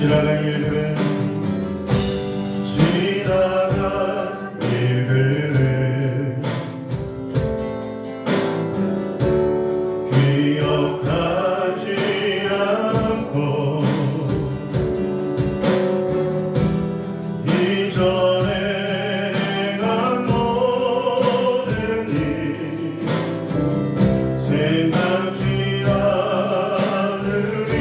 지나간 일들은 기억하지 않고 이전에 간 모든 일 생각지 않으리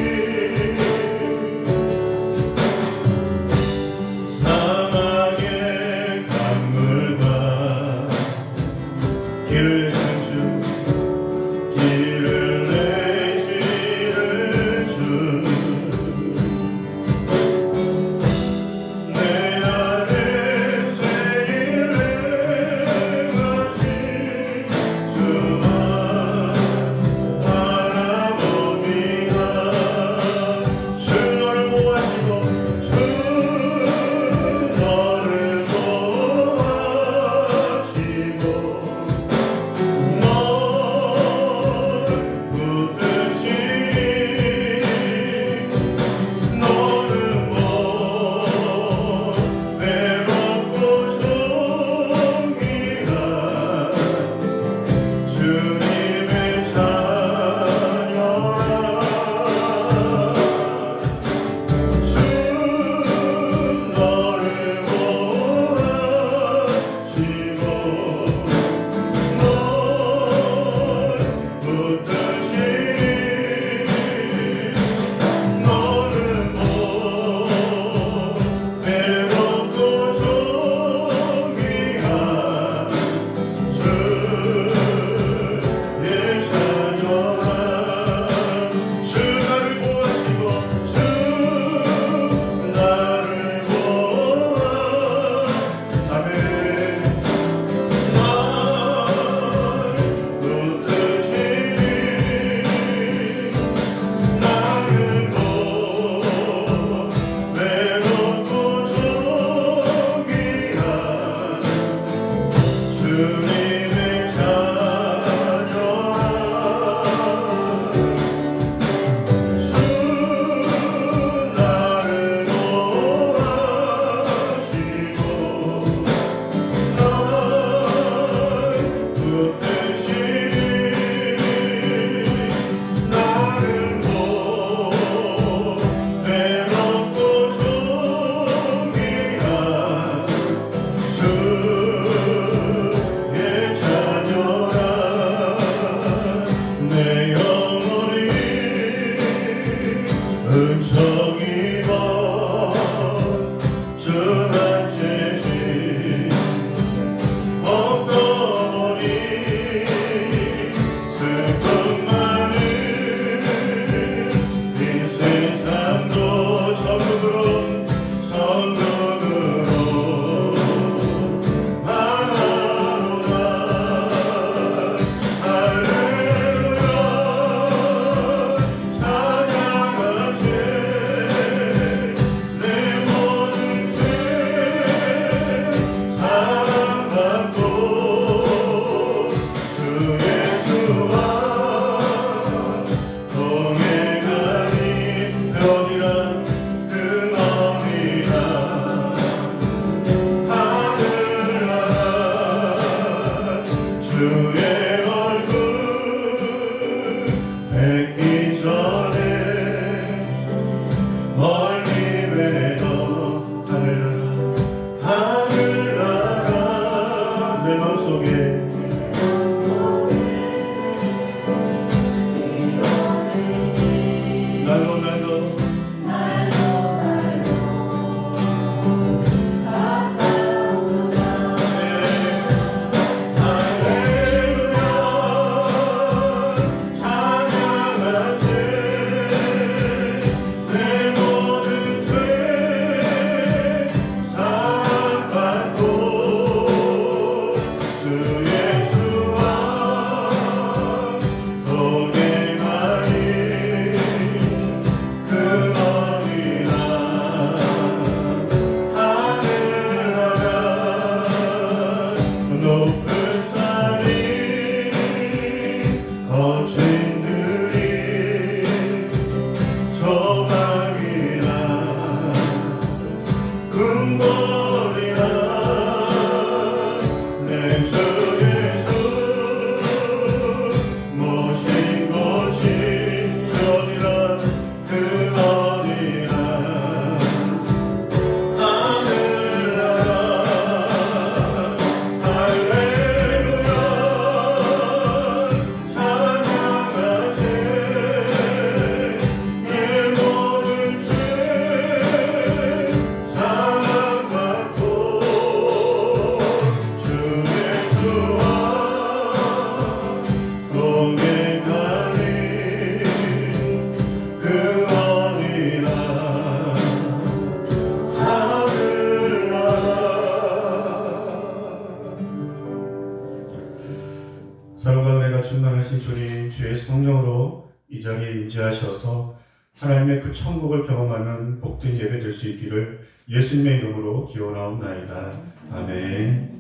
임재하셔서 하나님의 그 천국을 경험하는 복된 예배 될 수 있기를 예수님의 이름으로 기원하옵나이다. 아멘.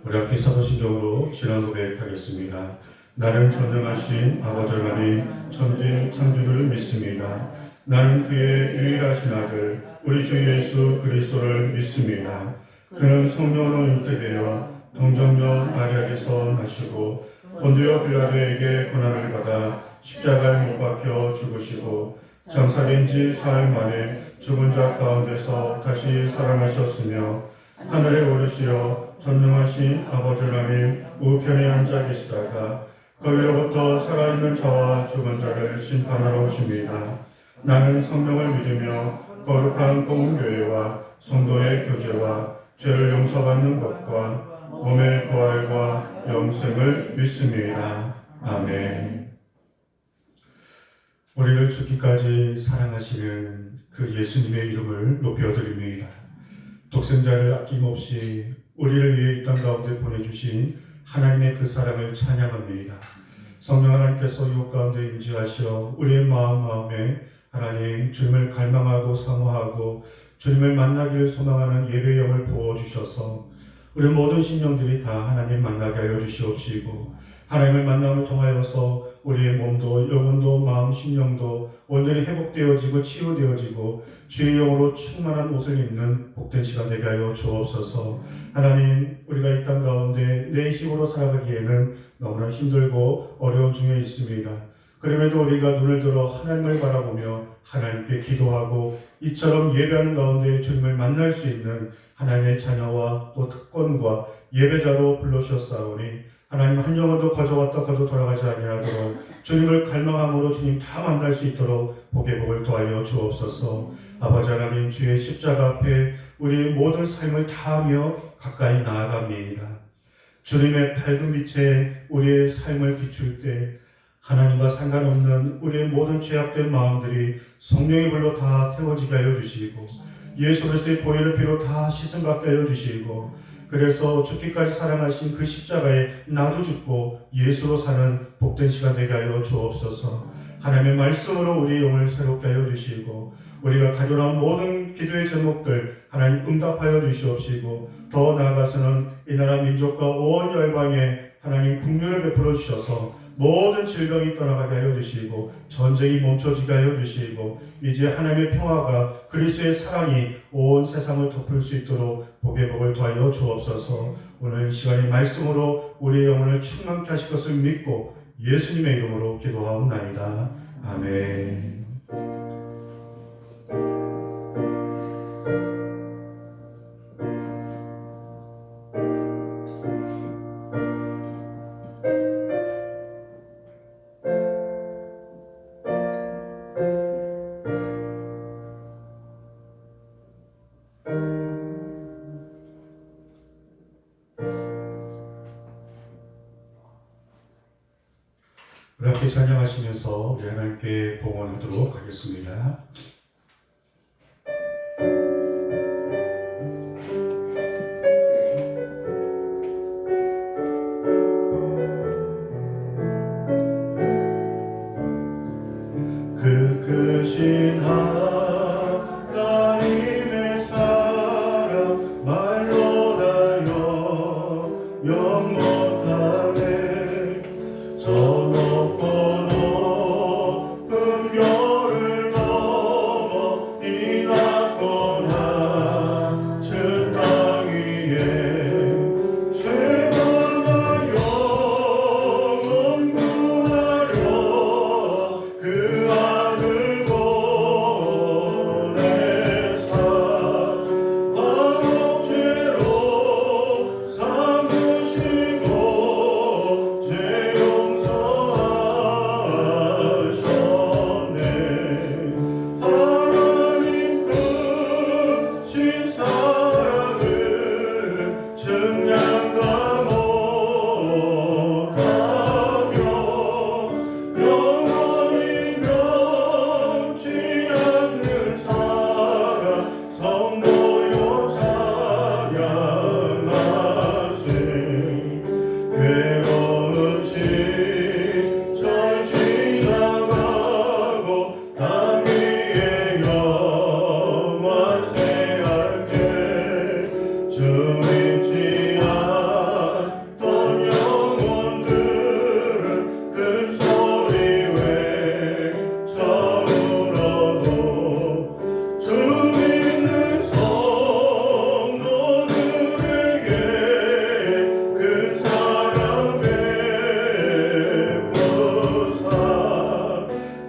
우리 함께 사도신경으로 신앙 고백하겠습니다. 나는 전능하신 아버지 하나님 천지 창조주를 믿습니다. 나는 그의 유일하신 아들 우리 주 예수 그리스도를 믿습니다. 그는 성령으로 잉태되어 동정녀 마리아에게서 나시고 본디오 빌라도에게 고난을 받아 십자가에 못 박혀 죽으시고 장사된 지 사흘 만에 죽은 자 가운데서 다시 살아나셨으며 하늘에 오르시어 전능하신 아버지 하나님 우편에 앉아 계시다가 거기로부터 살아있는 자와 죽은 자를 심판하러 오십니다. 나는 성령을 믿으며 거룩한 공교회와 성도의 교제와 죄를 용서받는 것과 몸의 부활과 영생을 믿습니다. 아멘. 우리를 죽기까지 사랑하시는 그 예수님의 이름을 높여드립니다. 독생자를 아낌없이 우리를 위해 이 땅 가운데 보내주신 하나님의 그 사랑을 찬양합니다. 성령 하나님께서 이웃 가운데 임재하시어 우리의 마음에 하나님 주님을 갈망하고 사모하고 주님을 만나기를 소망하는 예배의 영을 부어주셔서 우리 모든 심령들이 다 하나님 만나게 하여 주시옵시고 하나님을 만남을 통하여서 우리의 몸도 영혼도 마음 심령도 온전히 회복되어지고 치유되어지고 주의 영으로 충만한 옷을 입는 복된 시간 되게 하여 주옵소서. 하나님 우리가 이 땅 가운데 내 힘으로 살아가기에는 너무나 힘들고 어려운 중에 있습니다. 그럼에도 우리가 눈을 들어 하나님을 바라보며 하나님께 기도하고 이처럼 예배하는 가운데 주님을 만날 수 있는 하나님의 자녀와 또 특권과 예배자로 불러주셨사오니 하나님 한 영혼도 거저 왔다 거저 돌아가지 아니하도록 주님을 갈망함으로 주님 다 만날 수 있도록 복의 복을 더하여 주옵소서. 아버지 하나님 주의 십자가 앞에 우리의 모든 삶을 다하며 가까이 나아갑니다. 주님의 밝은 빛에 우리의 삶을 비출 때 하나님과 상관없는 우리의 모든 죄악된 마음들이 성령의 불로 다 태워지게 하여 주시고 예수 그리스도의 보혈의 피로 다 씻음받게 하여 주시고 그래서 죽기까지 사랑하신 그 십자가에 나도 죽고 예수로 사는 복된 시간 되게 하여 주옵소서. 하나님의 말씀으로 우리 영을 새롭게 하여 주시고 우리가 가져온 모든 기도의 제목들 하나님 응답하여 주시옵시고 더 나아가서는 이 나라 민족과 온 열방에 하나님 국률을 베풀어 주셔서 모든 질병이 떠나가게 하여 주시고 전쟁이 멈춰지게 하여 주시고 이제 하나님의 평화가 그리스도의 사랑이 온 세상을 덮을 수 있도록 복의 복을 더하여 주옵소서. 오늘 시간의 말씀으로 우리의 영혼을 충만케 하실 것을 믿고 예수님의 이름으로 기도하옵나이다. 아멘. 우리 함께 찬양하시면서 우리 하나님께 봉헌하도록 하겠습니다. 그 크신 하나님의 사랑 말로 다여 영원하네. 저 높고 높은 별을 넘어 이 낮고 낮은 땅 위에 죄가 영원 구하려 그 아들 보내사 화목제로 삼으시고 죄 용서하셨네. 하나님 크신 사랑을 증량다 못하며 영원히 변치 않는 사랑 성도여 찬양하세. 괴로운 시절 지나가고 땅 위에 영화세할게. 주 믿지 않던 영혼들은 큰 소리 외쳐울어도 주 믿는 성도들에게 그 사랑 베푸사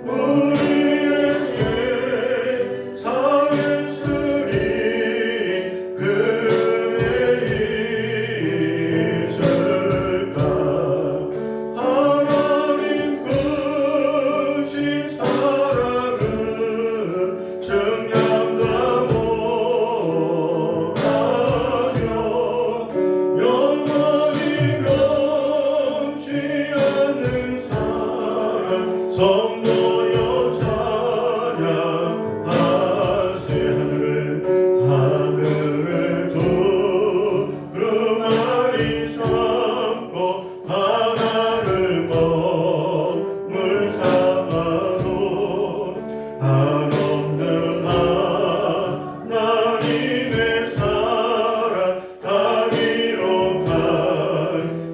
우리의 죄 사했으니 그네 잊을까. 하나님 크신 사랑을 증량다 못하며 영원히 변치 않는 사랑 성도여 찬양하세. 하늘을 두루마리 삼고 바다를 먹물 삼아도 한없는 하나님의 사랑 다 기록할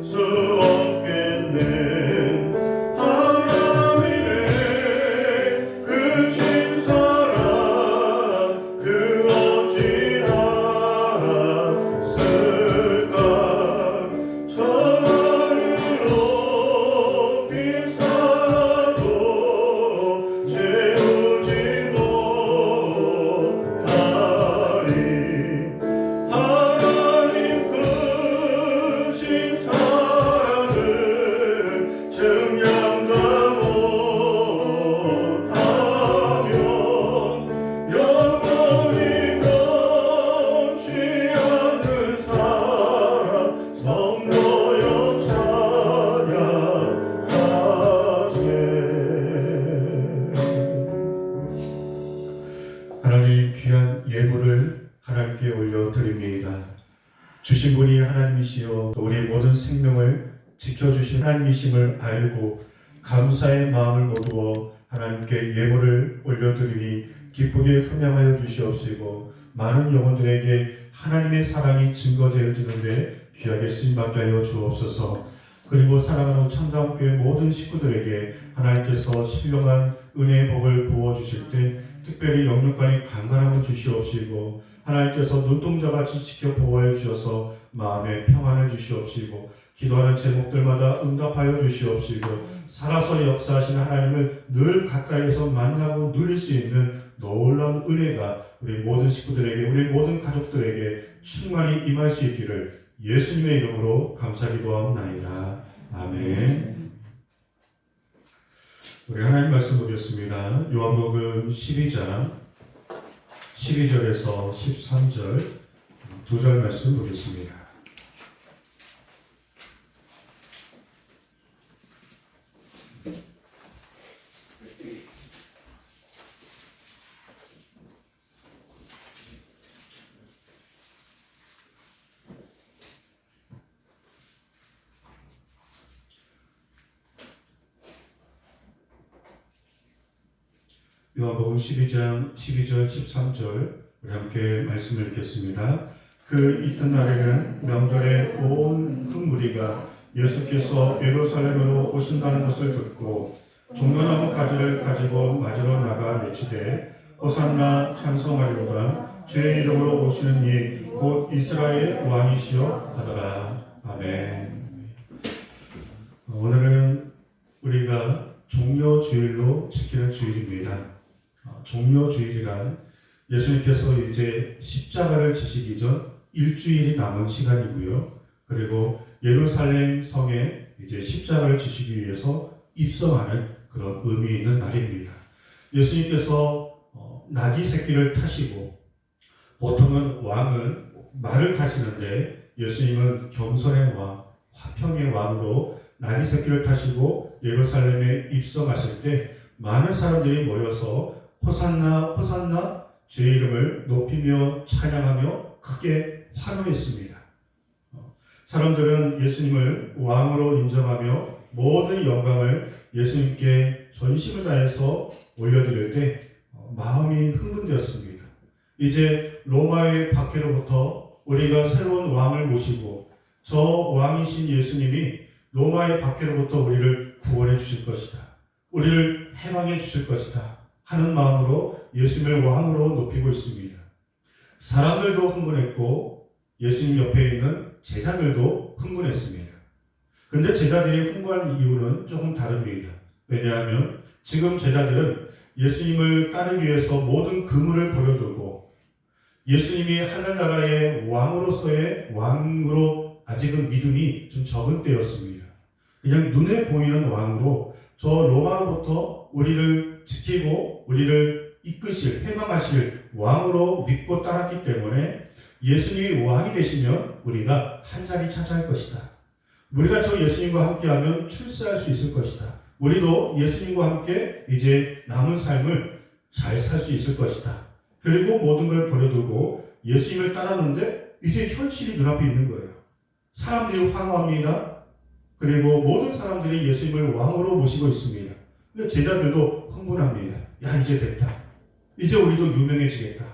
수 없겠네. 하나님의 주신 분이 하나님이시여 우리의 모든 생명을 지켜주신 하나님이심을 알고 감사의 마음을 모두어 하나님께 예물을 올려드리니 기쁘게 흠양하여 주시옵시고 많은 영혼들에게 하나님의 사랑이 증거되어지는데 귀하게 쓰임받게 하여 주옵소서. 그리고 사랑하는 참다운교회 모든 식구들에게 하나님께서 신령한 은혜의 복을 부어주실 때 특별히 영육간의 강건함을 주시옵시고 하나님께서 눈동자같이 지켜 보호해 주셔서 마음의 평안을 주시옵시고 기도하는 제목들마다 응답하여 주시옵시고 살아서 역사하신 하나님을 늘 가까이에서 만나고 누릴 수 있는 놀라운 은혜가 우리 모든 식구들에게 우리 모든 가족들에게 충만히 임할 수 있기를 예수님의 이름으로 감사기도하옵나이다. 아멘. 우리 하나님 말씀 보겠습니다. 요한복음 12장 12절에서 13절 두 절 말씀 보겠습니다. 요한복음 12장 12절 13절 우리 함께 말씀을 읽겠습니다. 그 이튿날에는 명절에 온 큰 무리가 예수께서 예루살렘으로 오신다는 것을 듣고 종려나무 가지를 가지고 맞으러 나가 외치되 호산나 찬송하리로다 주의 이름으로 오시는 이 곧 이스라엘 왕이시여 하더라. 아멘. 오늘은 우리가 종려주일로 지키는 주일입니다. 종려주일이란 예수님께서 이제 십자가를 지시기 전 일주일이 남은 시간이고요. 그리고 예루살렘 성에 이제 십자가를 지시기 위해서 입성하는 그런 의미 있는 날입니다. 예수님께서 나귀 새끼를 타시고 보통은 왕은 말을 타시는데 예수님은 겸손의 왕, 화평의 왕으로 나귀 새끼를 타시고 예루살렘에 입성하실 때 많은 사람들이 모여서 호산나 호산나 주의 이름을 높이며 찬양하며 크게 환호했습니다. 사람들은 예수님을 왕으로 인정하며 모든 영광을 예수님께 전심을 다해서 올려드릴 때 마음이 흥분되었습니다. 이제 로마의 박해로부터 우리가 새로운 왕을 모시고 저 왕이신 예수님이 로마의 박해로부터 우리를 구원해 주실 것이다. 우리를 해방해 주실 것이다. 하는 마음으로 예수님을 왕으로 높이고 있습니다. 사람들도 흥분했고 예수님 옆에 있는 제자들도 흥분했습니다. 그런데 제자들이 흥분한 이유는 조금 다릅니다. 왜냐하면 지금 제자들은 예수님을 따르기 위해서 모든 그물을 버려두고 예수님이 하늘나라의 왕으로서의 왕으로 아직은 믿음이 좀 적은 때였습니다. 그냥 눈에 보이는 왕으로 저 로마로부터 우리를 지키고 우리를 이끄실, 해방하실 왕으로 믿고 따랐기 때문에 예수님이 왕이 되시면 우리가 한 자리 차지할 것이다. 우리가 저 예수님과 함께하면 출세할 수 있을 것이다. 우리도 예수님과 함께 이제 남은 삶을 잘 살 수 있을 것이다. 그리고 모든 걸 버려두고 예수님을 따랐는데 이제 현실이 눈앞에 있는 거예요. 사람들이 환호합니다. 그리고 모든 사람들이 예수님을 왕으로 모시고 있습니다. 근데 제자들도 흥분합니다. 야, 이제 됐다. 이제 우리도 유명해지겠다.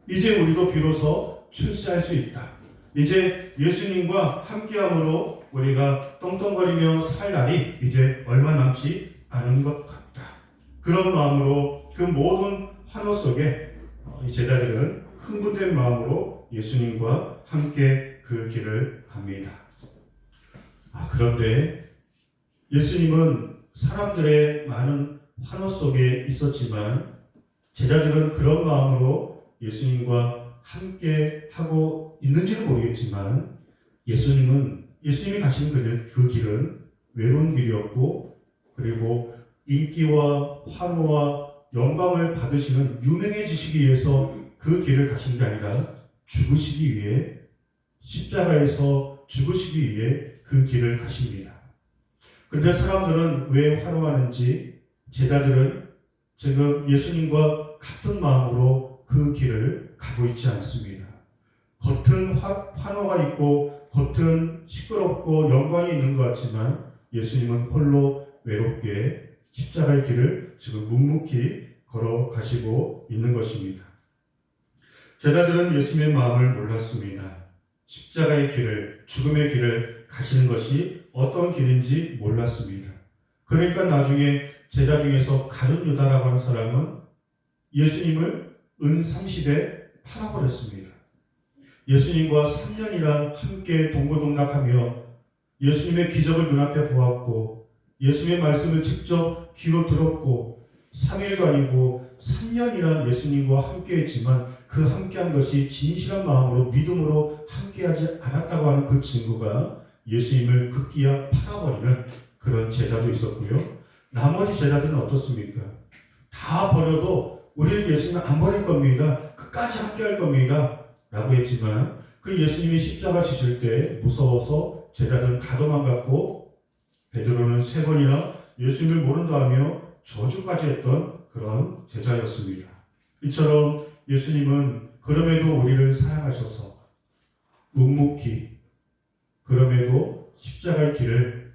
이제 우리도 비로소 출세할 수 있다. 이제 예수님과 함께함으로 우리가 떵떵거리며 살 날이 이제 얼마 남지 않은 것 같다. 그런 마음으로 그 모든 환호 속에 이 제자들은 흥분된 마음으로 예수님과 함께 그 길을 갑니다. 그런데 예수님은 사람들의 많은 환호 속에 있었지만 제자들은 그런 마음으로 예수님과 함께 하고 있는지는 모르겠지만 예수님이 가시는 그 길은 외로운 길이었고 그리고 인기와 환호와 영광을 받으시는 유명해지시기 위해서 그 길을 가신 게 아니라 죽으시기 위해 십자가에서 죽으시기 위해 그 길을 가십니다. 그런데 사람들은 왜 환호하는지 제자들은 지금 예수님과 같은 마음으로 그 길을 가고 있지 않습니다. 겉은 환호가 있고 겉은 시끄럽고 영광이 있는 것 같지만 예수님은 홀로 외롭게 십자가의 길을 지금 묵묵히 걸어가시고 있는 것입니다. 제자들은 예수님의 마음을 몰랐습니다. 십자가의 길을, 죽음의 길을 가시는 것이 어떤 길인지 몰랐습니다. 그러니까 나중에 제자 중에서 가룟 유다라고 하는 사람은 예수님을 은 30에 팔아버렸습니다. 예수님과 3년이나 함께 동고동락하며 예수님의 기적을 눈앞에 보았고 예수님의 말씀을 직접 귀로 들었고 3일도 아니고 3년이나 예수님과 함께했지만 그 함께한 것이 진실한 마음으로 믿음으로 함께하지 않았다고 하는 그 증거가 예수님을 급기야 팔아버리는 그런 제자도 있었고요. 나머지 제자들은 어떻습니까? 다 버려도 우리는 예수님을 안 버릴 겁니다. 끝까지 함께할 겁니다. 라고 했지만 그 예수님이 십자가 지실 때 무서워서 제자들은 다 도망갔고 베드로는 3번이나 예수님을 모른다 하며 저주까지 했던 그런 제자였습니다. 이처럼 예수님은 그럼에도 우리를 사랑하셔서 묵묵히 그럼에도 십자가의 길을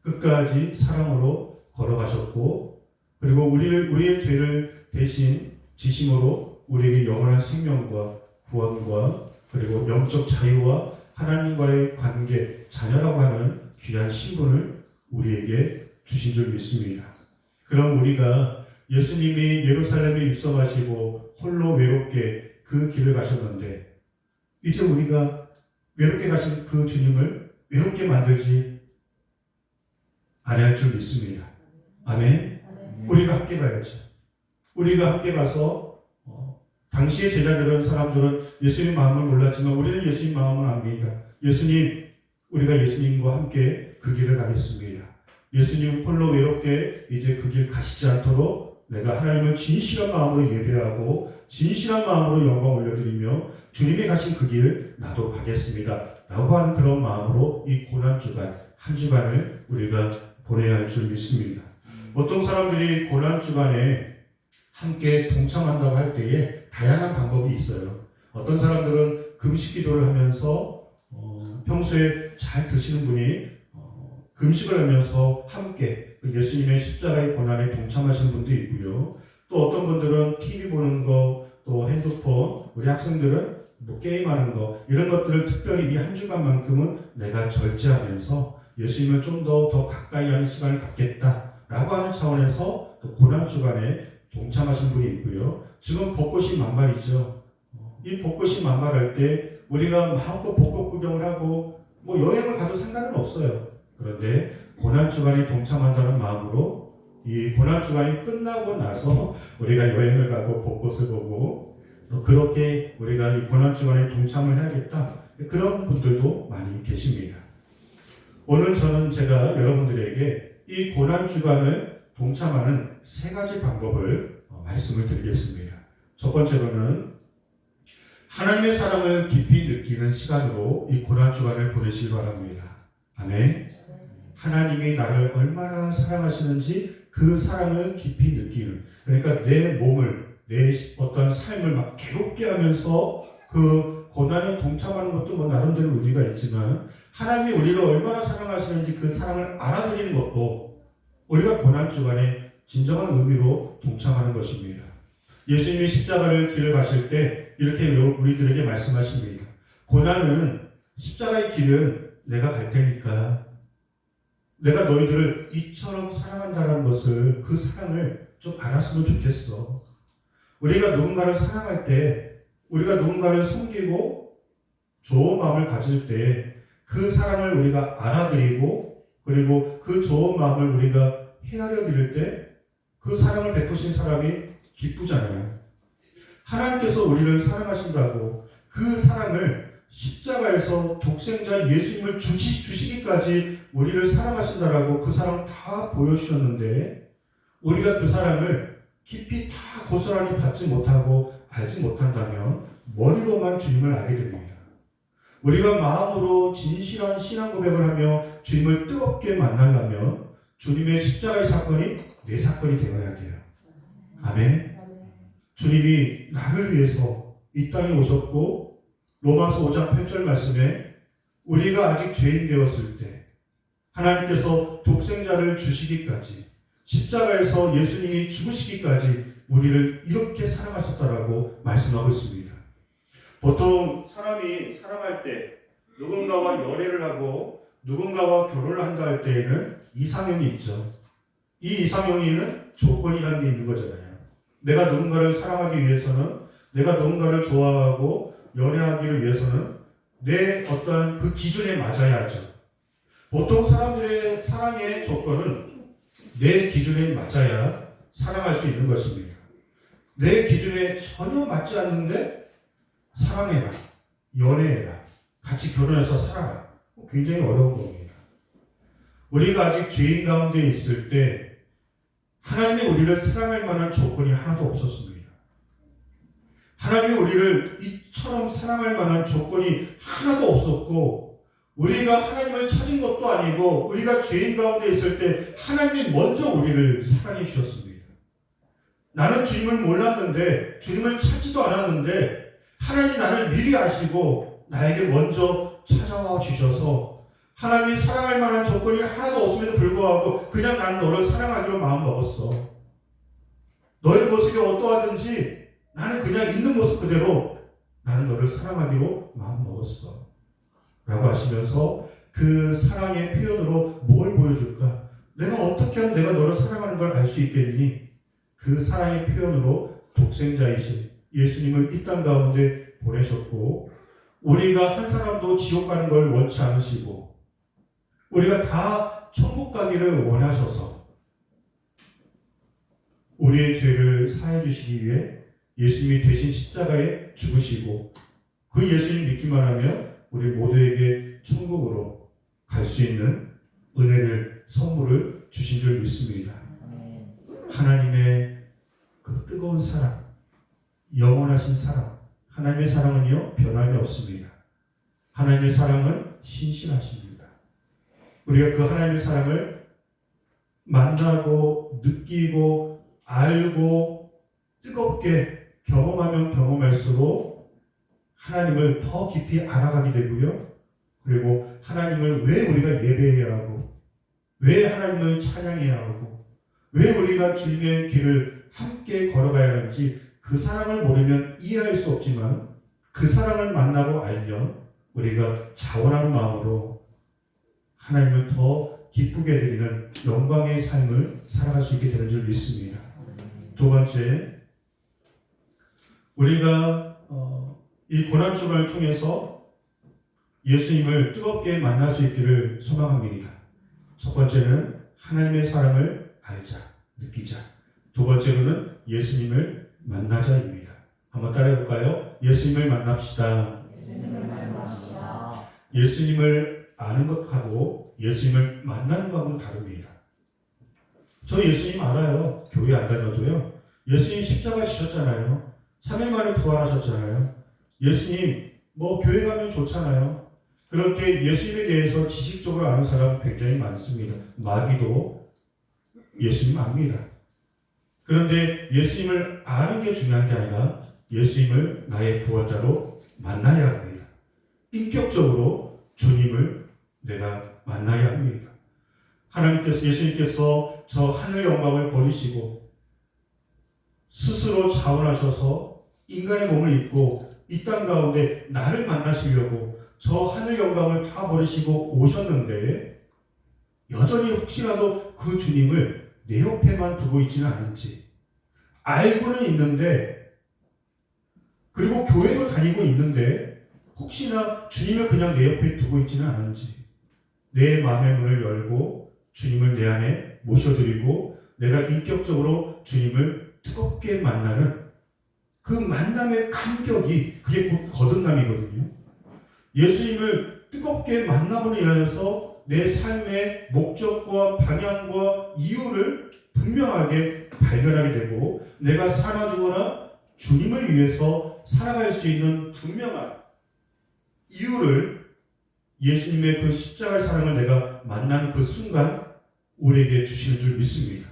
끝까지 사랑으로 걸어가셨고 그리고 우리의 죄를 대신 지심으로 우리에게 영원한 생명과 구원과 그리고 영적 자유와 하나님과의 관계, 자녀라고 하는 귀한 신분을 우리에게 주신 줄 믿습니다. 그럼 우리가 예수님이 예루살렘에 입성하시고 홀로 외롭게 그 길을 가셨는데 이제 우리가 외롭게 가신 그 주님을 외롭게 만들지 않을 줄 믿습니다. 아멘. 우리가 함께 가야죠. 우리가 함께 가서 당시의 제자들은 사람들은 예수님 마음을 몰랐지만 우리는 예수님 마음을 압니다. 예수님, 우리가 예수님과 함께 그 길을 가겠습니다. 예수님 홀로 외롭게 이제 그 길 가시지 않도록 내가 하나님을 진실한 마음으로 예배하고 진실한 마음으로 영광 올려드리며 주님이 가신 그 길 나도 가겠습니다. 라고 하는 그런 마음으로 이 고난주간, 한 주간을 우리가 보내야 할 줄 믿습니다. 보통 사람들이 고난주간에 함께 동참한다고 할 때에 다양한 방법이 있어요. 어떤 사람들은 금식 기도를 하면서 평소에 잘 드시는 분이 금식을 하면서 함께 예수님의 십자가의 고난에 동참하시는 분도 있고요. 또 어떤 분들은 TV 보는 거, 또 핸드폰, 우리 학생들은 뭐 게임하는 거 이런 것들을 특별히 이 한 주간만큼은 내가 절제하면서 예수님을 좀 더 가까이 하는 시간을 갖겠다라고 하는 차원에서 또 고난 주간에 동참하신 분이 있고요. 지금 벚꽃이 만발이죠. 이 벚꽃이 만발할 때 우리가 마음껏 벚꽃 구경을 하고 뭐 여행을 가도 상관은 없어요. 그런데 고난주간에 동참한다는 마음으로 이 고난주간이 끝나고 나서 우리가 여행을 가고 벚꽃을 보고 또 그렇게 우리가 이 고난주간에 동참을 해야겠다. 그런 분들도 많이 계십니다. 오늘 저는 제가 여러분들에게 이 고난주간을 동참하는 3가지 방법을 말씀을 드리겠습니다. 첫 번째로는 하나님의 사랑을 깊이 느끼는 시간으로 이 고난주간을 보내시기 바랍니다. 아멘. 하나님이 나를 얼마나 사랑하시는지 그 사랑을 깊이 느끼는, 그러니까 내 몸을, 내 어떤 삶을 막 괴롭게 하면서 그 고난에 동참하는 것도 뭐 나름대로 의미가 있지만 하나님이 우리를 얼마나 사랑하시는지 그 사랑을 알아들이는 것도 우리가 고난주간에 진정한 의미로 동참하는 것입니다. 예수님이 십자가를 길을 가실 때 이렇게 우리들에게 말씀하십니다. 고난은, 십자가의 길은 내가 갈 테니까 내가 너희들을 이처럼 사랑한다는 것을, 그 사랑을 좀 알았으면 좋겠어. 우리가 누군가를 사랑할 때, 우리가 누군가를 섬기고 좋은 마음을 가질 때 그 사랑을 우리가 알아들이고 그리고 그 좋은 마음을 우리가 헤아려 드릴 때 그 사랑을 베푸신 사람이 기쁘잖아요. 하나님께서 우리를 사랑하신다고 그 사랑을 십자가에서 독생자 예수님을 주시기까지 우리를 사랑하신다라고 그 사랑 다 보여주셨는데 우리가 그 사랑을 깊이 다 고스란히 받지 못하고 알지 못한다면 머리로만 주님을 알게 됩니다. 우리가 마음으로 진실한 신앙 고백을 하며 주님을 뜨겁게 만나려면 주님의 십자가의 사건이 내 사건이 되어야 돼요. 아멘. 주님이 나를 위해서 이 땅에 오셨고 로마서 5장 8절 말씀에 우리가 아직 죄인 되었을 때 하나님께서 독생자를 주시기까지 십자가에서 예수님이 죽으시기까지 우리를 이렇게 사랑하셨다라고 말씀하고 있습니다. 보통 사람이 사랑할 때 누군가와 연애를 하고 누군가와 결혼을 한다 할 때에는 이상형이 있죠. 이 이상형에는 조건이라는 게 있는 거잖아요. 내가 누군가를 사랑하기 위해서는, 내가 누군가를 좋아하고 연애하기를 위해서는 내 어떠한 그 기준에 맞아야 하죠. 보통 사람들의 사랑의 조건은 내 기준에 맞아야 사랑할 수 있는 것입니다. 내 기준에 전혀 맞지 않는데 사랑해라, 연애해라, 같이 결혼해서 살아라. 굉장히 어려운 겁니다. 우리가 아직 죄인 가운데 있을 때 하나님이 우리를 사랑할 만한 조건이 하나도 없었습니다. 하나님이 우리를 이처럼 사랑할 만한 조건이 하나도 없었고, 우리가 하나님을 찾은 것도 아니고, 우리가 죄인 가운데 있을 때 하나님이 먼저 우리를 사랑해 주셨습니다. 나는 주님을 몰랐는데, 주님을 찾지도 않았는데 하나님이 나를 미리 아시고 나에게 먼저 찾아와 주셔서 하나님이 사랑할 만한 조건이 하나도 없음에도 불구하고 그냥 나는 너를 사랑하기로 마음먹었어. 너의 모습이 어떠하든지 나는 그냥 있는 모습 그대로 나는 너를 사랑하기로 마음먹었어. 라고 하시면서 그 사랑의 표현으로 뭘 보여줄까? 내가 어떻게 하면 내가 너를 사랑하는 걸 알 수 있겠니? 그 사랑의 표현으로 독생자이신 예수님을 이 땅 가운데 보내셨고, 우리가 한 사람도 지옥 가는 걸 원치 않으시고 우리가 다 천국 가기를 원하셔서 우리의 죄를 사해 주시기 위해 예수님이 대신 십자가에 죽으시고, 그 예수님 믿기만 하면 우리 모두에게 천국으로 갈 수 있는 은혜를, 선물을 주신 줄 믿습니다. 하나님의 그 뜨거운 사랑, 영원하신 사랑, 하나님의 사랑은요 변함이 없습니다. 하나님의 사랑은 신실하십니다. 우리가 그 하나님의 사랑을 만나고 느끼고 알고 뜨겁게 경험하면 경험할수록 하나님을 더 깊이 알아가게 되고요. 그리고 하나님을 왜 우리가 예배해야 하고, 왜 하나님을 찬양해야 하고, 왜 우리가 주님의 길을 함께 걸어가야 하는지 그 사랑을 모르면 이해할 수 없지만, 그 사랑을 만나고 알면 우리가 자원하는 마음으로 하나님을 더 기쁘게 드리는 영광의 삶을 살아갈 수 있게 되는 줄 믿습니다. 두 번째, 우리가 이 고난주간을 통해서 예수님을 뜨겁게 만날 수 있기를 소망합니다. 첫 번째는 하나님의 사랑을 알자, 느끼자. 두 번째로는 예수님을 만나자입니다. 한번 따라해 볼까요? 예수님을 만납시다. 예수님을 아는 것하고 예수님을 만나는 것하고는 다릅니다. 저 예수님 알아요. 교회 안 다녀도요. 예수님 십자가 지셨잖아요. 3일 만에 부활하셨잖아요. 예수님 교회 가면 좋잖아요. 그렇게 예수님에 대해서 지식적으로 아는 사람 굉장히 많습니다. 마귀도 예수님 압니다. 그런데 예수님을 아는 게 중요한 게 아니라 예수님을 나의 구원자로 만나야 합니다. 인격적으로 주님을 내가 만나야 합니다. 하나님께서, 예수님께서 저 하늘 영광을 버리시고 스스로 자원하셔서 인간의 몸을 입고 이 땅 가운데 나를 만나시려고 저 하늘 영광을 다 버리시고 오셨는데, 여전히 혹시라도 그 주님을 내 옆에만 두고 있지는 않은지, 알고는 있는데, 그리고 교회도 다니고 있는데 혹시나 주님을 그냥 내 옆에 두고 있지는 않은지, 내 마음의 문을 열고 주님을 내 안에 모셔드리고 내가 인격적으로 주님을 뜨겁게 만나는 그 만남의 감격이, 그게 곧 거듭남이거든요. 예수님을 뜨겁게 만남으로 인하여서 내 삶의 목적과 방향과 이유를 분명하게 발견하게 되고, 내가 사나 죽거나 주님을 위해서 살아갈 수 있는 분명한 이유를, 예수님의 그 십자가의 사랑을 내가 만난 그 순간 우리에게 주시는 줄 믿습니다.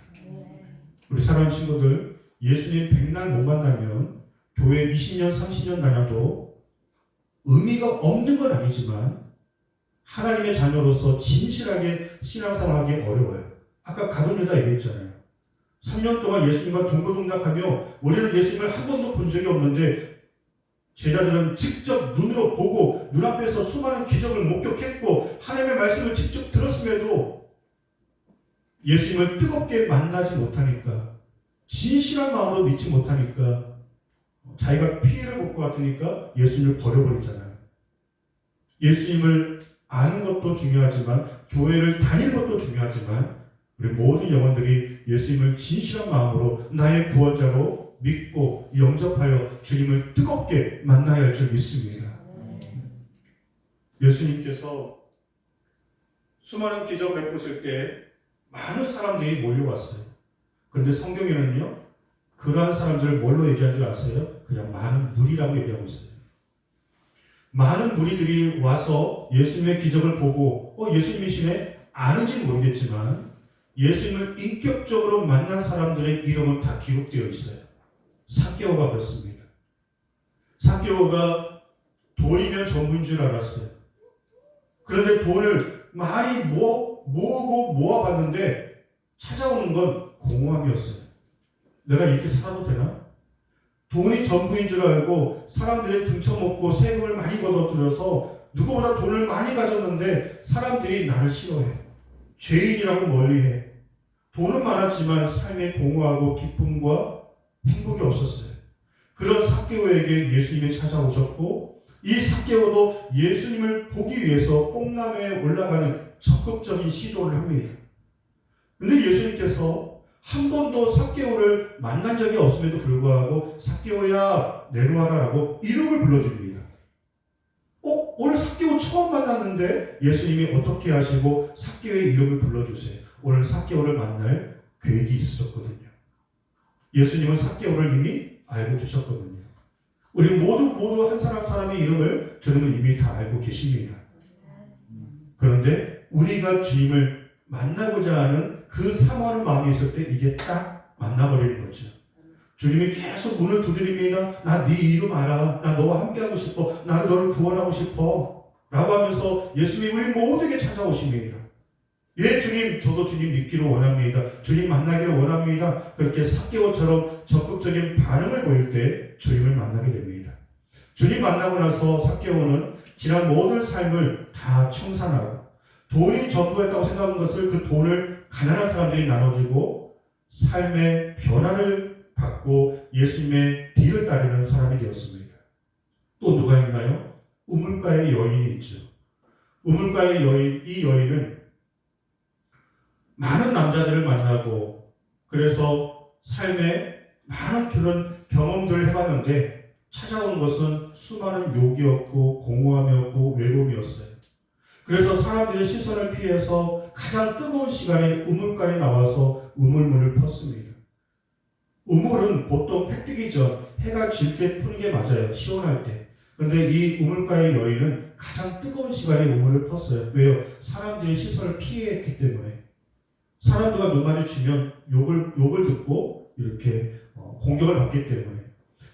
우리 사랑하는 친구들, 예수님 백날 못 만나면 교회 20년, 30년 다녀도 의미가 없는 건 아니지만 하나님의 자녀로서 진실하게 신앙생활 하기 어려워요. 아까 가룟 유다 얘기했잖아요. 3년 동안 예수님과 동고동락하며 우리는 예수님을 한 번도 본 적이 없는데 제자들은 직접 눈으로 보고 눈앞에서 수많은 기적을 목격했고 하나님의 말씀을 직접 들었음에도 예수님을 뜨겁게 만나지 못하니까, 진실한 마음으로 믿지 못하니까 자기가 피해를 볼 것 같으니까 예수님을 버려버리잖아요. 예수님을 아는 것도 중요하지만 교회를 다니는 것도 중요하지만 우리 모든 영혼들이 예수님을 진실한 마음으로 나의 구원자로 믿고 영접하여 주님을 뜨겁게 만나야 할 줄 믿습니다. 예수님께서 수많은 기적을 베푸실 때 많은 사람들이 몰려왔어요. 그런데 성경에는요, 그러한 사람들을 뭘로 얘기하는 줄 아세요? 그냥 많은 무리라고 얘기하고 있어요. 많은 무리들이 와서 예수님의 기적을 보고 예수님이시네? 아는지는 모르겠지만 예수님을 인격적으로 만난 사람들의 이름은 다 기록되어 있어요. 삭개오가 그렇습니다. 삭개오가 돈이면 전부인 줄 알았어요. 그런데 돈을 많이 모으고 모아봤는데 찾아오는 건 공허함이었어요. 내가 이렇게 살아도 되나? 돈이 전부인 줄 알고 사람들이 등쳐먹고 세금을 많이 걷어들여서 누구보다 돈을 많이 가졌는데 사람들이 나를 싫어해. 죄인이라고 멀리해. 돈은 많았지만 삶에 공허하고 기쁨과 행복이 없었어요. 그런 삭개오에게 예수님이 찾아오셨고 이 삭개오도 예수님을 보기 위해서 뽕나무에 올라가는 적극적인 시도를 합니다. 근데 예수님께서 한 번도 삭개오를 만난 적이 없음에도 불구하고 삭개오야 내려와라라고 이름을 불러줍니다. 오늘 삭개오 처음 만났는데 예수님이 어떻게 하시고 삭개오의 이름을 불러주세요. 오늘 삭개오를 만날 계획이 있으셨거든요. 예수님은 삭개오를 이미 알고 계셨거든요. 우리 모두 한 사람의 이름을 주님은 이미 다 알고 계십니다. 그런데 우리가 주님을 만나고자 하는 그 사모하는 마음이 있을 때 이게 딱 만나버리는 거죠. 주님이 계속 문을 두드립니다. 나 네 이름 알아. 나 너와 함께하고 싶어. 나는 너를 구원하고 싶어. 라고 하면서 예수님이 우리 모두에게 찾아오십니다. 예, 주님, 저도 주님 믿기를 원합니다. 주님 만나기를 원합니다. 그렇게 삭개오처럼 적극적인 반응을 보일 때 주님을 만나게 됩니다. 주님 만나고 나서 삭개오는 지난 모든 삶을 다 청산하고 돈이 전부였다고 생각한 것을 그 돈을 가난한 사람들이 나눠주고 삶의 변화를 받고 예수님의 뒤를 따르는 사람이 되었습니다. 또 누가 있나요? 우물가의 여인이 있죠. 우물가의 여인, 이 여인은 많은 남자들을 만나고 그래서 삶에 많은 그런 경험들을 해봤는데 찾아온 것은 수많은 욕이었고 공허함이었고 외로움이었어요. 그래서 사람들의 시선을 피해서 가장 뜨거운 시간에 우물가에 나와서 우물물을 폈습니다. 우물은 보통 해 뜨기 전 해가 질 때 푸는 게 맞아요. 시원할 때. 그런데 이 우물가의 여인은 가장 뜨거운 시간에 우물을 폈어요. 왜요? 사람들이 시선을 피했기 때문에. 사람들과 눈 마주치면 욕을 듣고 이렇게 공격을 받기 때문에.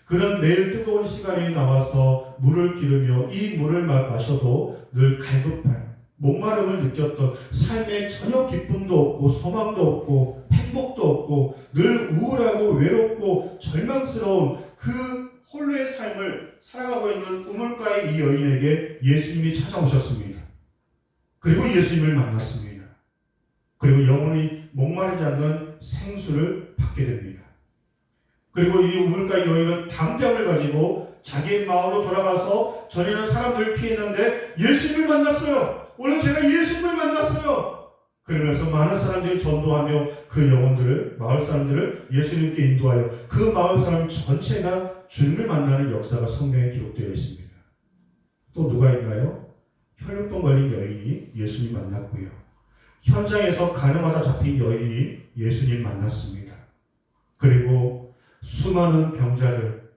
그런 매일 뜨거운 시간에 나와서 물을 기르며 이 물을 마셔도 늘 갈급한 목마름을 느꼈던 삶에 전혀 기쁨도 없고 소망도 없고 행복도 없고 늘 우울하고 외롭고 절망스러운 그 홀로의 삶을 살아가고 있는 우물가의 이 여인에게 예수님이 찾아오셨습니다. 그리고 예수님을 만났습니다. 그리고 영원히 목마르지 않는 생수를 받게 됩니다. 그리고 이 우물가 여인은 담대함을 가지고 자기의 마을로 돌아가서 전에는 사람들을 피했는데 예수님을 만났어요. 오늘 제가 예수님을 만났어요. 그러면서 많은 사람들이 전도하며 그 영혼들을, 마을 사람들을 예수님께 인도하여 그 마을 사람 전체가 주님을 만나는 역사가 성경에 기록되어 있습니다. 또 누가 있나요? 혈육병 걸린 여인이 예수님 만났고요. 현장에서 가늠하다 잡힌 여인이 예수님 만났습니다. 그리고 수많은 병자들,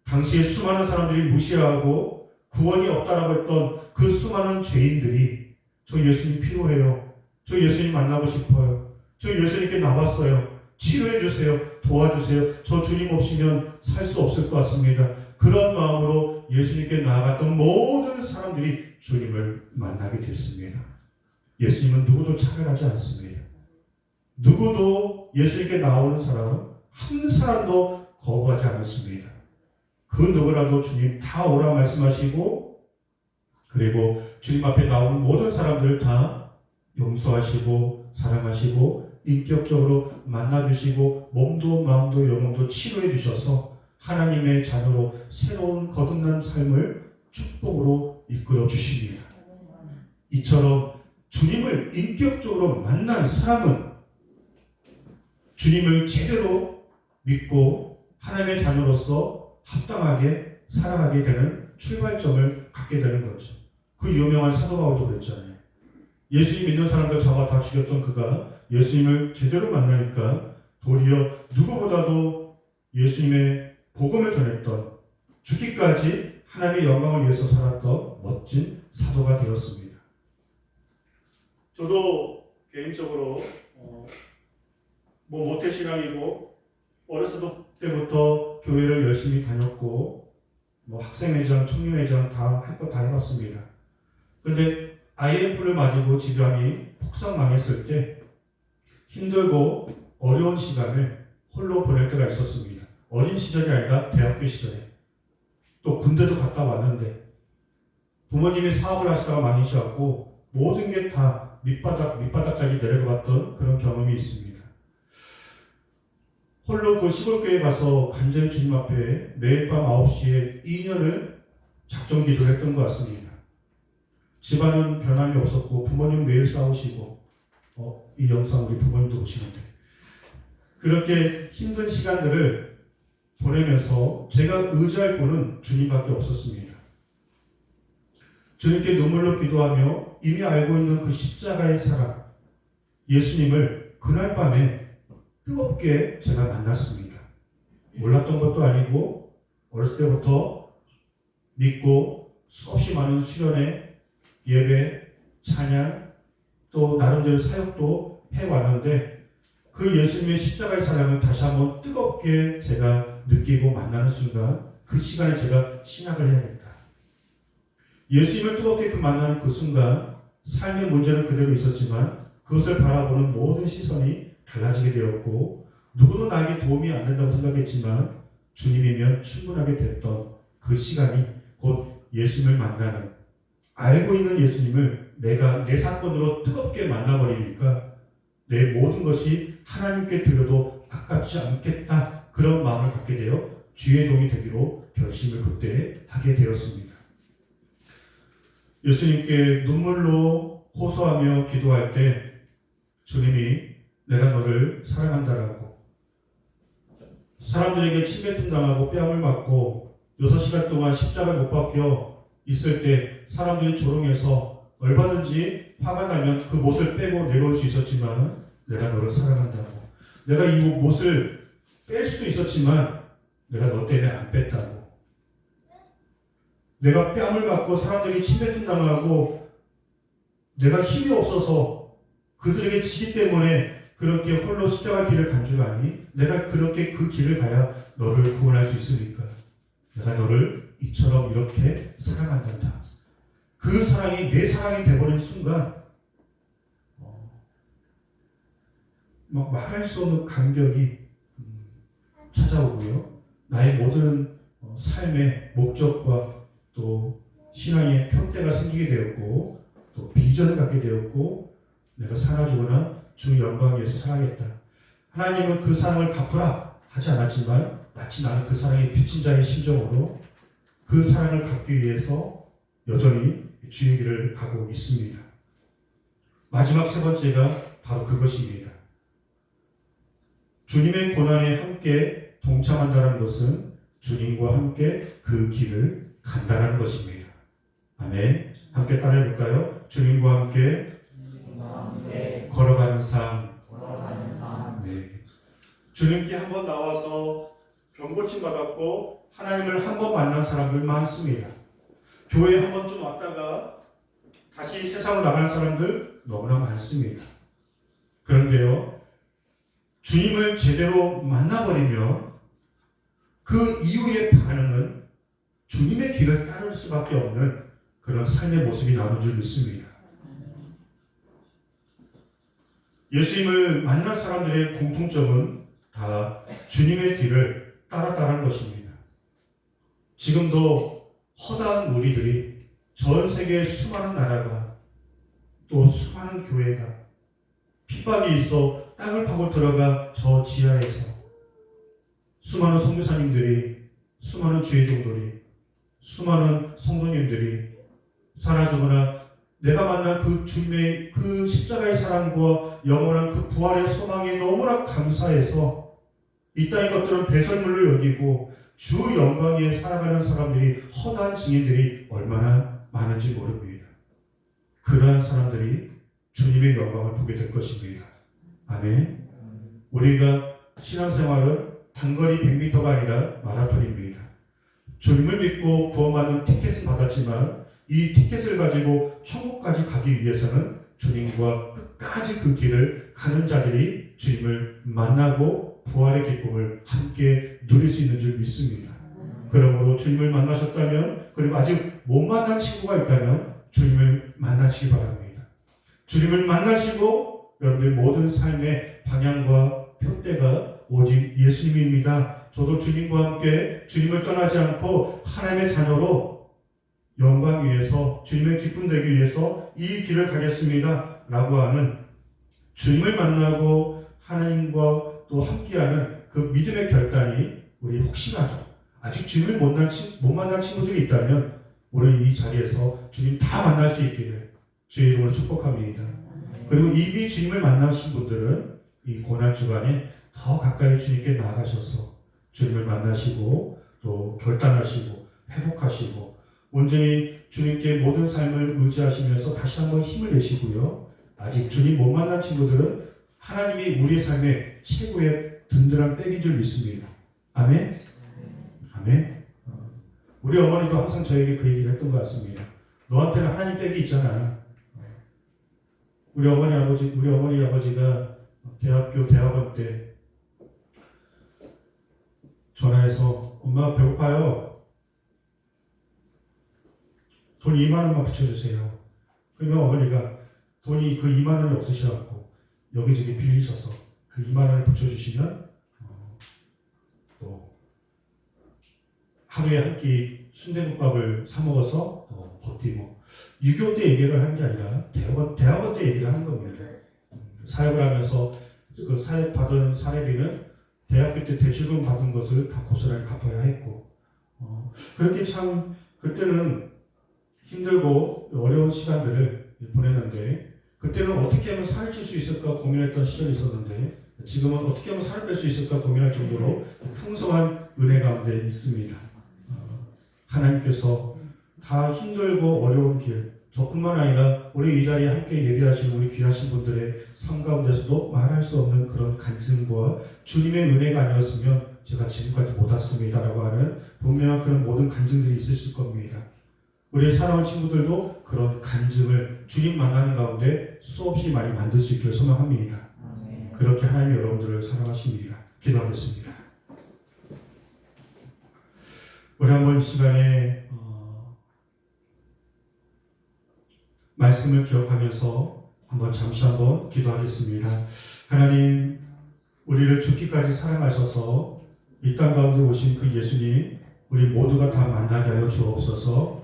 당시에 수많은 사람들이 무시하고 구원이 없다라고 했던 그 수많은 죄인들이 저 예수님 필요해요. 저 예수님 만나고 싶어요. 저 예수님께 나왔어요. 치료해 주세요. 도와주세요. 저 주님 없이면 살 수 없을 것 같습니다. 그런 마음으로 예수님께 나아갔던 모든 사람들이 주님을 만나게 됐습니다. 예수님은 누구도 차별하지 않습니다. 누구도 예수님께 나오는 사람 한 사람도 거부하지 않았습니다. 그 누구라도 주님 다 오라 말씀하시고, 그리고 주님 앞에 나오는 모든 사람들을 다 용서하시고 사랑하시고 인격적으로 만나주시고 몸도 마음도 영혼도 치료해 주셔서 하나님의 자녀로 새로운 거듭난 삶을 축복으로 이끌어 주십니다. 이처럼 주님을 인격적으로 만난 사람은 주님을 제대로 믿고 하나님의 자녀로서 합당하게 살아가게 되는 출발점을 갖게 되는 거죠. 그 유명한 사도 바울도 그랬잖아요. 예수님 믿는 사람들 잡아 다 죽였던 그가 예수님을 제대로 만나니까 도리어 누구보다도 예수님의 복음을 전했던, 죽기까지 하나님의 영광을 위해서 살았던 멋진 사도가 되었습니다. 저도 개인적으로 모태신앙이고 어렸을 때부터 교회를 열심히 다녔고 학생회장, 청년회장 다 할 거 다 해봤습니다. 근데 IMF를 맞이고 집안이 폭삭 망했을 때 힘들고 어려운 시간을 홀로 보낼 때가 있었습니다. 어린 시절이 아니라 대학교 시절에. 또 군대도 갔다 왔는데 부모님이 사업을 하시다가 망하셔갖고 모든 게 다 밑바닥까지 내려가봤던 그런 경험이 있습니다. 홀로 그 시골교회에 가서 간절히 주님 앞에 매일 밤 9시에 2년을 작정 기도를 했던 것 같습니다. 집안은 변함이 없었고 부모님 매일 싸우시고 이 영상 우리 부모님도 보시는데 그렇게 힘든 시간들을 보내면서 제가 의지할 분은 주님밖에 없었습니다. 주님께 눈물로 기도하며 이미 알고 있는 그 십자가의 사랑 예수님을 그날 밤에 뜨겁게 제가 만났습니다. 몰랐던 것도 아니고 어렸을 때부터 믿고 수없이 많은 수련회, 예배, 찬양 또 나름대로 사역도 해왔는데 그 예수님의 십자가의 사랑을 다시 한번 뜨겁게 제가 느끼고 만나는 순간 그 시간에 제가 신학을 해야겠다. 예수님을 뜨겁게 만나는 그 순간 삶의 문제는 그대로 있었지만 그것을 바라보는 모든 시선이 달라지게 되었고 누구도 나에게 도움이 안 된다고 생각했지만 주님이면 충분하게 됐던 그 시간이 곧 예수님을 만나는, 알고 있는 예수님을 내가 내 사건으로 뜨겁게 만나버리니까 내 모든 것이 하나님께 드려도 아깝지 않겠다, 그런 마음을 갖게 되어 주의 종이 되기로 결심을 그때 하게 되었습니다. 예수님께 눈물로 호소하며 기도할 때 주님이 내가 너를 사랑한다라고, 사람들에게 침뱉음 당하고 뺨을 맞고 6시간 동안 십자가에 못 박혀 있을 때 사람들이 조롱해서 얼마든지 화가 나면 그 못을 빼고 내려올 수 있었지만 내가 너를 사랑한다고, 내가 이 못을 뺄 수도 있었지만 내가 너 때문에 안 뺐다고, 내가 뺨을 맞고 사람들이 침뱉음 당하고 내가 힘이 없어서 그들에게 지기 때문에 그렇게 홀로 십자가 길을 간 줄 아니? 내가 그렇게 그 길을 가야 너를 구원할 수 있으니까 내가 너를 이처럼 이렇게 사랑한단다. 그 사랑이 내 사랑이 돼버린 순간 막 말할 수 없는 감격이 찾아오고요. 나의 모든 삶의 목적과 또 신앙의 편대가 생기게 되었고 또 비전을 갖게 되었고 내가 살아주거나 주 영광 위해서 살아야겠다. 하나님은 그 사랑을 갚으라 하지 않았지만 마치 나는 그 사랑의 빚진 자의 심정으로 그 사랑을 갚기 위해서 여전히 주의 길을 가고 있습니다. 마지막 세 번째가 바로 그것입니다. 주님의 고난에 함께 동참한다는 것은 주님과 함께 그 길을 간다는 것입니다. 아멘. 함께 따라해 볼까요? 주님과 함께 걸어가는 삶. 네. 주님께 한번 나와서 병고침 받았고 하나님을 한번 만난 사람들 많습니다. 교회에 한 번쯤 왔다가 다시 세상으로 나가는 사람들 너무나 많습니다. 그런데요, 주님을 제대로 만나버리면 그 이후의 반응은 주님의 길을 따를 수밖에 없는 그런 삶의 모습이 나오는 줄 믿습니다. 예수님을 만난 사람들의 공통점은 다 주님의 뒤를 따랐다는 것입니다. 지금도 허다한 무리들이 전 세계의 수많은 나라가 또 수많은 교회가 핍박이 있어 땅을 파고 들어가 저 지하에서 수많은 선교사님들이, 수많은 주의 종들이, 수많은 성도님들이 사라지거나 내가 만난 그 주님의 그 십자가의 사랑과 영원한 그 부활의 소망에 너무나 감사해서 이 땅의 것들은 배설물로 여기고 주 영광 위에 살아가는 사람들이, 허다한 증인들이 얼마나 많은지 모릅니다. 그러한 사람들이 주님의 영광을 보게 될 것입니다. 아멘. 우리가 신앙생활은 단거리 100m가 아니라 마라톤입니다. 주님을 믿고 구원받는 티켓은 받았지만 이 티켓을 가지고 천국까지 가기 위해서는 주님과 끝까지 그 길을 가는 자들이 주님을 만나고 부활의 기쁨을 함께 누릴 수 있는 줄 믿습니다. 그러므로 주님을 만나셨다면, 그리고 아직 못 만난 친구가 있다면 주님을 만나시기 바랍니다. 주님을 만나시고 여러분의 모든 삶의 방향과 표대가 오직 예수님입니다. 저도 주님과 함께 주님을 떠나지 않고 하나님의 자녀로 영광 위에서 주님의 기쁨 되기 위해서 이 길을 가겠습니다 라고 하는, 주님을 만나고 하나님과 또 함께하는 그 믿음의 결단이, 우리 혹시라도 아직 주님을 못 만난 친구들이 있다면 우리 이 자리에서 주님 다 만날 수 있기를 주의 이름으로 축복합니다. 그리고 이미 주님을 만나신 분들은 이 고난주간에 더 가까이 주님께 나아가셔서 주님을 만나시고 또 결단하시고 회복하시고 온전히 주님께 모든 삶을 의지하시면서 다시 한번 힘을 내시고요. 아직 주님 못 만난 친구들은 하나님이 우리의 삶의 최고의 든든한 백인 줄 믿습니다. 아멘? 아멘? 우리 어머니도 항상 저에게 그 얘기를 했던 것 같습니다. 너한테는 하나님 백이 있잖아. 우리 어머니 아버지가 대학교 대학원 때 전화해서 엄마 배고파요. 돈 2만 원만 붙여주세요. 그러면 어머니가 돈이 그 2만 원이 없으셔갖고 여기저기 빌리셔서 그 2만 원을 붙여주시면 또 하루에 한 끼 순대국밥을 사 먹어서 버티고, 6.25 때 얘기를 한 게 아니라 대학원 때 얘기를 하는 겁니다. 사역을 하면서 그 사역 받은 사례비는 대학교 때 대출금 받은 것을 다 고스란히 갚아야 했고, 그렇게 참 그때는 힘들고 어려운 시간들을 보냈는데, 그때는 어떻게 하면 살을 찔 수 있을까 고민했던 시절이 있었는데, 지금은 어떻게 하면 살을 뺄 수 있을까 고민할 정도로 풍성한 은혜 가운데 있습니다. 하나님께서 다 힘들고 어려운 길, 저뿐만 아니라 우리 이 자리에 함께 예배하시는 우리 귀하신 분들의 삶 가운데서도 말할 수 없는 그런 간증과 주님의 은혜가 아니었으면 제가 지금까지 못 왔습니다라고 하는 분명한 그런 모든 간증들이 있으실 겁니다. 우리 사랑하는 친구들도 그런 간증을 주님 만나는 가운데 수없이 많이 만들 수 있기를 소망합니다. 그렇게 하나님이 여러분들을 사랑하십니다. 기도하겠습니다. 우리 한번 이 시간에 말씀을 기억하면서 잠시 한번 기도하겠습니다. 하나님, 우리를 죽기까지 사랑하셔서 이 땅 가운데 오신 그 예수님, 우리 모두가 다 만나게 하여 주옵소서.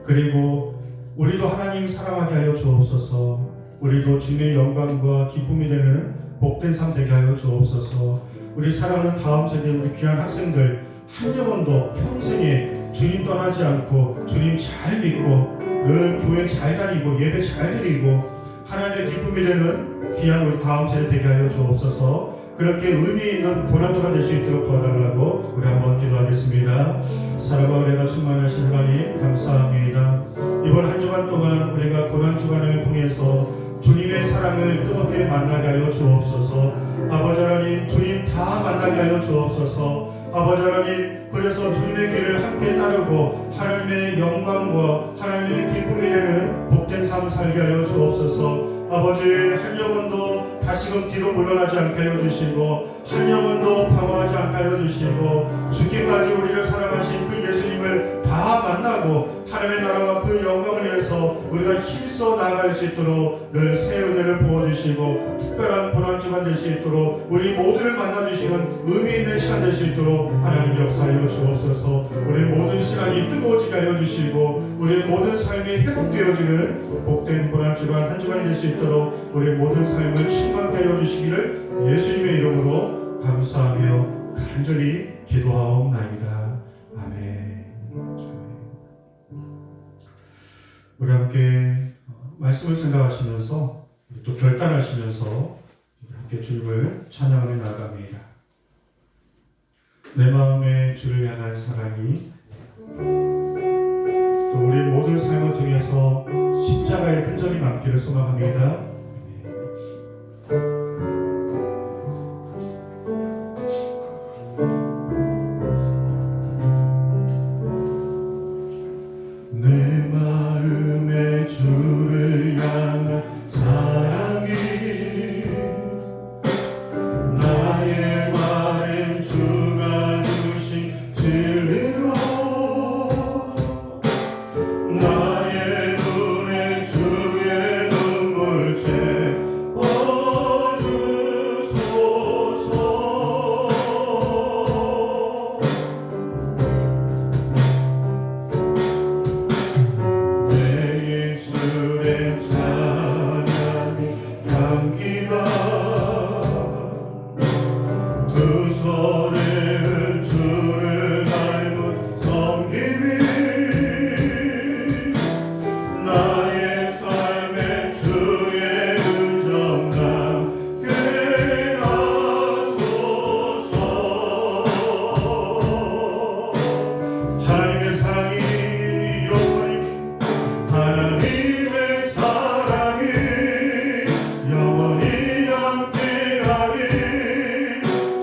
그리고 우리도 하나님 사랑하게 하여 주옵소서. 우리도 주님의 영광과 기쁨이 되는 복된 삶 되게 하여 주옵소서. 우리 사랑하는 다음 세대 우리 귀한 학생들 한 영혼도 평생에 주님 떠나지 않고 주님 잘 믿고 늘 교회 잘 다니고 예배 잘 드리고 하나님의 기쁨이 되는 귀한 우리 다음 세대 되게 하여 주옵소서. 그렇게 의미 있는 고난주가 될 수 있도록 도와달라고 우리 한번 기도하겠습니다. 사랑과 은혜가 충만하신 하나님 감사합니다. 이번 한 주간 동안 우리가 고난주간을 통해서 주님의 사랑을 뜨겁게 만나게 하여 주옵소서. 아버지 하나님, 주님 다 만나게 하여 주옵소서. 아버지 하나님, 그래서 주님의 길을 함께 따르고 하나님의 영광과 하나님의 기쁨이 되는 복된 삶 살게 하여 주옵소서. 아버지, 한 영혼도 다시금 뒤로 물러나지 않게 하여 주시고 한 영혼도 방황하지 않게 하여 주시고 죽기까지 우리를 사랑하신 그 예수님을 다 다 만나고 하나님의 나라와 그 영광을 위해서 우리가 힘써 나아갈 수 있도록 늘 새 은혜를 부어주시고 특별한 고난주간 될 수 있도록 우리 모두를 만나주시는 의미 있는 시간 될 수 있도록 하나님 역사하여 주옵소서. 우리 모든 시간이 뜨거워지게 하여 주시고 우리 모든 삶이 회복되어지는 복된 고난주간 한 주간이 될 수 있도록 우리 모든 삶을 충만케 하여 주시기를 예수님의 이름으로 감사하며 간절히 기도하옵나이다. 아멘. 우리 함께 말씀을 생각하시면서 또 결단하시면서 함께 주님을 찬양하며 나아갑니다. 내 마음에 주를 향한 사랑이 또 우리 모든 삶을 통해서 십자가의 흔적이 남기를 소망합니다. 내 마음에 주를 향한 사랑이 나의 마음 주가 주신 진리로 나의 눈에 주의 눈물 채워주소서. 내 입술에 찬양이 향기가 두 손에는 주를 닮은 섬김이 나의 삶에 주의 흔적 남게 하소서. 하나님의 사랑이 영원히 하나님의 사랑이 영원히 함께하리.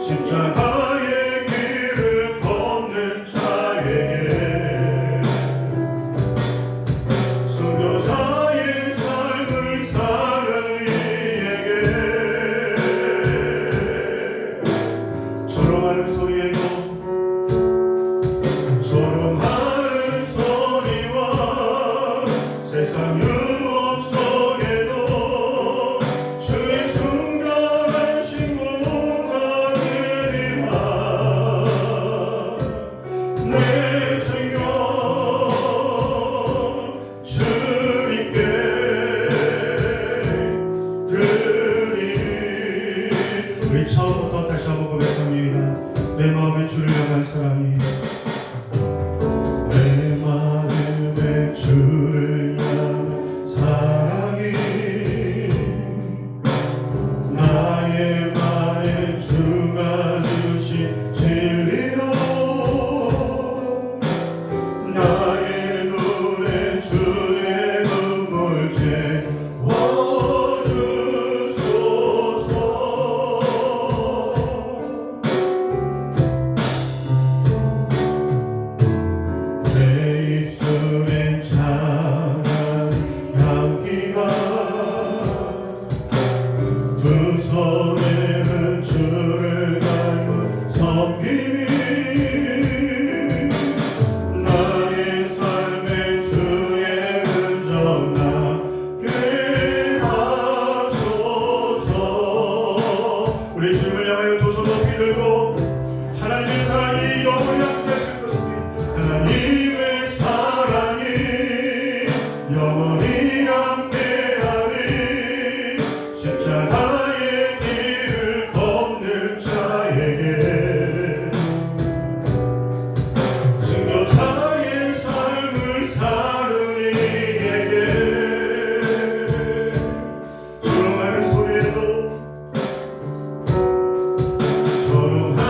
십자가의 길을 걷는 자에게 순교자의 삶을 사는 이에게 조롱하는 소리에도 조롱하는 소리와 세상 율법 속에도 주의 순간한 신고가 되리라. 내 생명 주님께 드리리. 우리 처음부터 다시 한번 고백합니다. 내 마음에 주를 향한 사랑이 내 마음에 주를 향한 사랑이 나의 마음에 주가 주신 진리로 나의 눈에 주의 눈물 채워주소서. 내 입술엔 찬양 향기가 두 손에는 주를 닮은 섬김이 나의 삶에 주의 흔적 남게 하소서. 우리 주님을 향하여 두 손 높이 들고 하나님의 사랑이 영원히 함께 하실 것입니다. 하나님의 사랑이 영원히 함께하리. 십자가의 길을 걷는 자에게 순교자의 삶을 사는 이에게 조롱하는 소리에도 조롱하는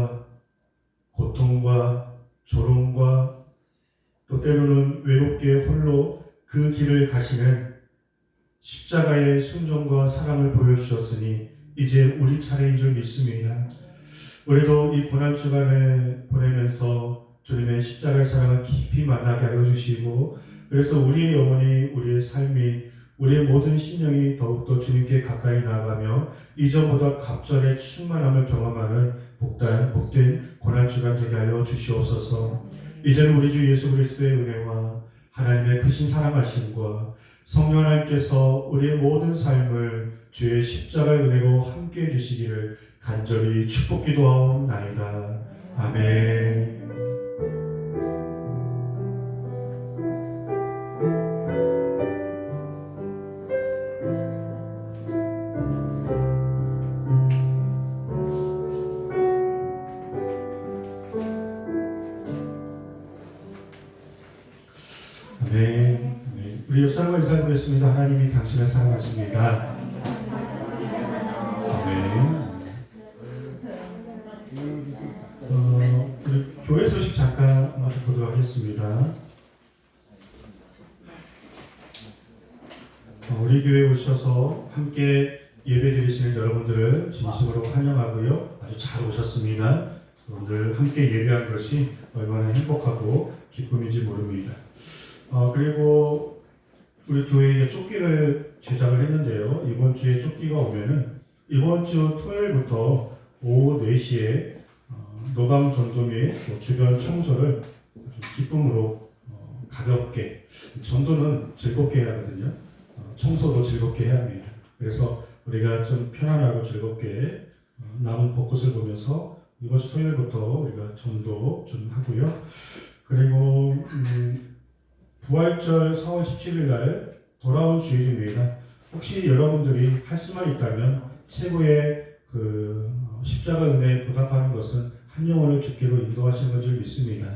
아픔과 고통과 조롱과 또 때로는 외롭게 홀로 그 길을 가시는 십자가의 순종과 사랑을 보여주셨으니 이제 우리 차례인 줄 믿습니다. 우리도 이 고난주간을 보내면서 주님의 십자가의 사랑을 깊이 만나게 하여 주시고, 그래서 우리의 영혼이, 우리의 삶이, 우리의 모든 심령이 더욱더 주님께 가까이 나아가며 이전보다 갑절의 충만함을 경험하는 복된 고난주간 되게 하여 주시옵소서. 이제는 우리 주 예수 그리스도의 은혜와 하나님의 크신 사랑하심과 성령 하나님께서 우리의 모든 삶을 주의 십자가의 은혜로 함께 해주시기를 간절히 축복 기도하옵나이다. 아멘. 아멘. 우리 옆사람과 인사드리겠습니다. 하나님이 당신을 사랑하십니다. 아멘. 우리 교회 소식 잠깐 먼저 보도록 하겠습니다. 우리 교회에 오셔서 함께 예배 드리시는 여러분들을 진심으로 환영하고요. 아주 잘 오셨습니다. 오늘 함께 예배한 것이 얼마나 행복하고 기쁨인지 모릅니다. 그리고 우리 교회에 조끼를 제작을 했는데요. 이번 주에 조끼가 오면은 이번 주 토요일부터 오후 4시에 노방 전도 및 주변 청소를 기쁨으로 가볍게, 전도는 즐겁게 해야 하거든요. 청소도 즐겁게 해야 합니다. 그래서 우리가 좀 편안하고 즐겁게 남은 벚꽃을 보면서 이번 주 토요일부터 우리가 전도 좀 하고요. 그리고 부활절 4월 17일 날 돌아온 주일입니다. 혹시 여러분들이 할 수만 있다면 최고의 십자가 은혜에 보답하는 것은 한 영혼을 주께로 인도하시는 줄 믿습니다.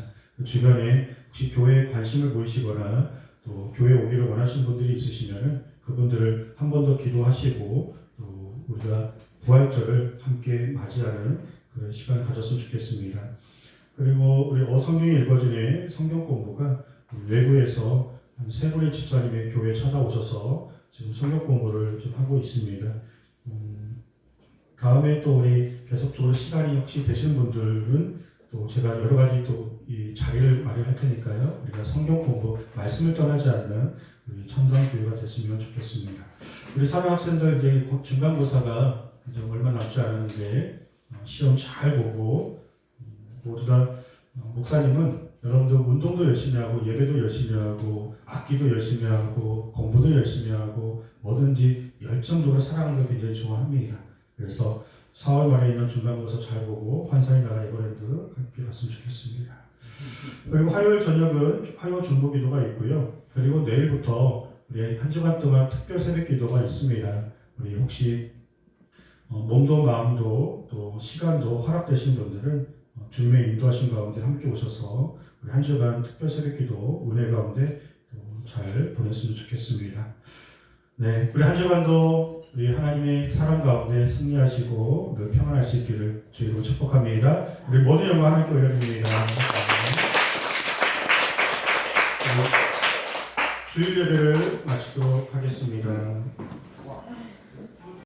주변에 혹시 교회에 관심을 보이시거나 또 교회 오기를 원하시는 분들이 있으시면 그분들을 한 번 더 기도하시고 또 우리가 부활절을 함께 맞이하는 그런 시간을 가졌으면 좋겠습니다. 그리고 우리 어성경이 읽어주는 성경 공부가 외부에서 한 3분의 집사님의 교회에 찾아오셔서 지금 성경 공부를 좀 하고 있습니다. 다음에 또 우리 계속적으로 시간이 혹시 되시는 분들은 또 제가 여러 가지 또 이 자리를 마련할 테니까요. 우리가 성경 공부, 말씀을 떠나지 않는 우리 참담 교회가 됐으면 좋겠습니다. 우리 사랑 학생들 이제 곧 중간고사가 이제 얼마 남지 않았는데 시험 잘 보고 모두 다 목사님은 여러분들 운동도 열심히 하고 예배도 열심히 하고 악기도 열심히 하고 공부도 열심히 하고 뭐든지 열정적으로 사랑하는 걸 굉장히 좋아합니다. 그래서 4월 말에 있는 중간고사 잘 보고 환상의 나라 에버랜드 함께 갔으면 좋겠습니다. 그리고 화요일 저녁은 화요 중보 기도가 있고요. 그리고 내일부터 우리 한 주간 동안 특별 새벽 기도가 있습니다. 우리 혹시 몸도 마음도 또 시간도 허락되신 분들은 주님의 인도하신 가운데 함께 오셔서 우리 한 주간 특별 새벽 기도 은혜 가운데 잘 보냈으면 좋겠습니다. 네, 우리 한 주간도 우리 하나님의 사랑 가운데 승리하시고 늘 평안할 수 있기를 주의로 축복합니다. 우리 모든 영광 하나님께 올려드립니다. 주일 예배를 마치도록 하겠습니다.